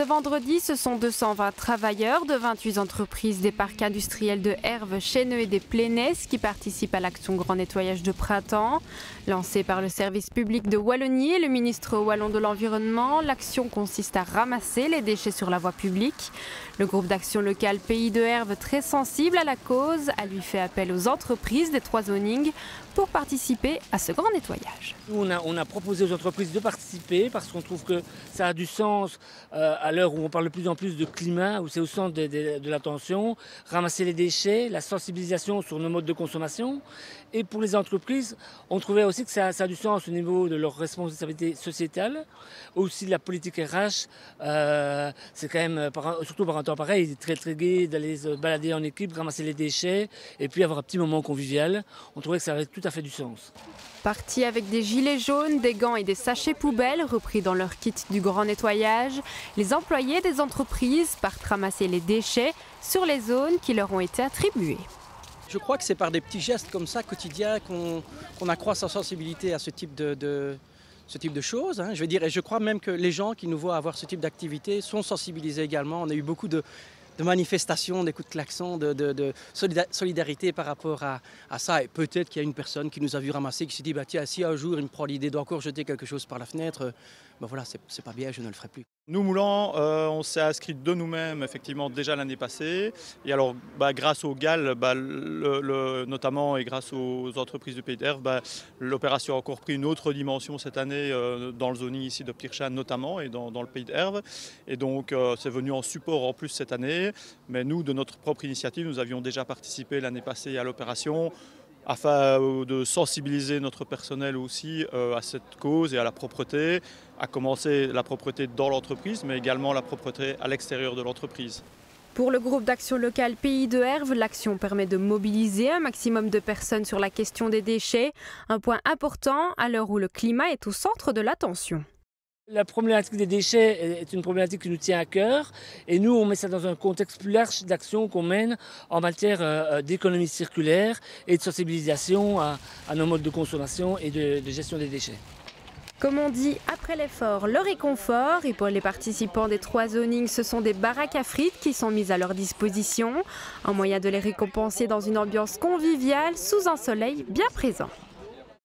Ce vendredi, ce sont 220 travailleurs de 28 entreprises des parcs industriels de Herve, Chêneux et des Plénès qui participent à l'action Grand Nettoyage de Printemps. Lancée par le service public de Wallonie et le ministre wallon de l'Environnement, l'action consiste à ramasser les déchets sur la voie publique. Le groupe d'action locale Pays de Herve, très sensible à la cause, a lui fait appel aux entreprises des 3 zonings pour participer à ce grand nettoyage. On a proposé aux entreprises de participer parce qu'on trouve que ça a du sens à l'heure où on parle de plus en plus de climat, où c'est au centre de l'attention, ramasser les déchets, la sensibilisation sur nos modes de consommation. Et pour les entreprises, on trouvait aussi que ça a du sens au niveau de leur responsabilité sociétale, aussi de la politique RH. C'est quand même, surtout par un temps pareil, très gai d'aller se balader en équipe, ramasser les déchets et puis avoir un petit moment convivial. On trouvait que ça avait tout à fait du sens. Partis avec des gilets jaunes, des gants et des sachets poubelles repris dans leur kit du grand nettoyage, les employés des entreprises partent ramasser les déchets sur les zones qui leur ont été attribuées. Je crois que c'est par des petits gestes comme ça quotidiens qu'on accroît sa sensibilité à ce type de choses. Je veux dire, et je crois même que les gens qui nous voient avoir ce type d'activité sont sensibilisés également. On a eu beaucoup de manifestations, des coups de klaxon, de solidarité par rapport à ça. Et peut-être qu'il y a une personne qui nous a vu ramasser, qui s'est dit, bah, tiens, si un jour il me prend l'idée d'encore jeter quelque chose par la fenêtre, bah voilà, c'est pas bien, je ne le ferai plus. Nous, Moulans, on s'est inscrit de nous-mêmes effectivement déjà l'année passée. Et alors, grâce au GAL, notamment, et grâce aux entreprises du Pays d'Herve, l'opération a encore pris une autre dimension cette année dans le zoning ici de Pirchan notamment et dans le Pays d'Herve. Et donc, c'est venu en support en plus cette année. Mais nous, de notre propre initiative, nous avions déjà participé l'année passée à l'opération afin de sensibiliser notre personnel aussi à cette cause et à la propreté, à commencer la propreté dans l'entreprise, mais également la propreté à l'extérieur de l'entreprise. Pour le groupe d'action locale Pays de Herve, l'action permet de mobiliser un maximum de personnes sur la question des déchets, un point important à l'heure où le climat est au centre de l'attention. La problématique des déchets est une problématique qui nous tient à cœur et nous on met ça dans un contexte plus large d'action qu'on mène en matière d'économie circulaire et de sensibilisation à nos modes de consommation et de gestion des déchets. Comme on dit, après l'effort, le réconfort. Et pour les participants des 3 zonings, ce sont des baraques à frites qui sont mises à leur disposition. Un moyen de les récompenser dans une ambiance conviviale sous un soleil bien présent.